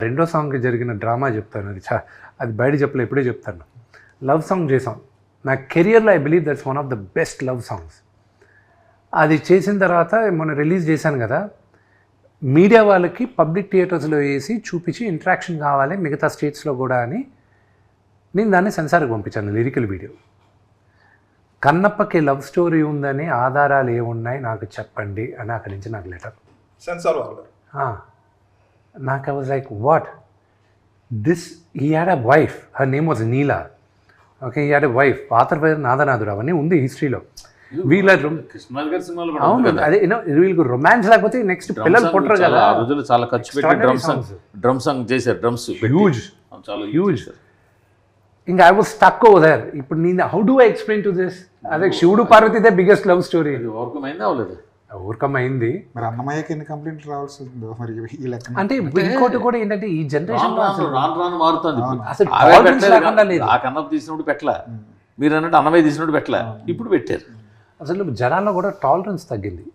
రెండో సాంగ్కి జరిగిన డ్రామా చెప్తాను, అది బయట చెప్పలే, ఇప్పుడే చెప్తాను. లవ్ సాంగ్ చేసాం. నా కెరియర్లో I believe that's one of the best love songs. అది చేసిన తర్వాత మొన్న రిలీజ్ చేశాను కదా, మీడియా వాళ్ళకి పబ్లిక్ థియేటర్స్లో వేసి చూపించి ఇంట్రాక్షన్ కావాలి మిగతా స్టేట్స్లో కూడా అని నేను దాన్ని సెన్సార్కి పంపించాను, లిరికల్ వీడియో. కన్నప్పకి లవ్ స్టోరీ ఉందని ఆధారాలు ఏమున్నాయి నాకు చెప్పండి అని అక్కడి నుంచి నాకు లెటర్. సెన్సార్ వాళ్ళు నాకు I was like what this, he had a wife, her name was Neela. Okay, he had a wife, పాత్ర పేరు నాదనాథుడు, అవన్నీ ఉంది హిస్టరీలో. వీళ్ళ అవును, అదే వీళ్ళకి రొమాన్స్ లేకపోతే నెక్స్ట్ పిల్లలు పుట్టరు కదా. ఆ రోజులు చాలా ఖర్చు పెట్టి డ్రమ్ సాంగ్ చేశారు, డ్రమ్స్ హ్యూజ్ చాలా హ్యూజ్. ఇంకా I was stuck over there. ఇప్పుడు నేను how do I explain to this? అదే శివుడు పార్వతిదే బిగ్గెస్ట్ లవ్ స్టోరీ. ఓవర్కమ్ అయిందా అవ్వలేదు? ఓవర్కమ్ అయింది. మరి అన్నమయ్యకి ఎన్ని కంప్లైంట్లు రావాల్సి ఉందో మరి ఈ లెక్క. అంటే ఇంకోటి కూడా ఏంటంటే ఈ జనరేషన్ రాను మారుతుంది. అసలు అవే tolerance లేకుండా పెట్టలేదు, లేదు. ఆ కన్నప్ప తీసినప్పుడు పెట్టలే, మీరు అన్నట్టు అన్నమయ్య తీసినప్పుడు పెట్టలే, ఇప్పుడు పెట్టారు. అసలు జనాల్లో కూడా టాలరెన్స్ తగ్గింది.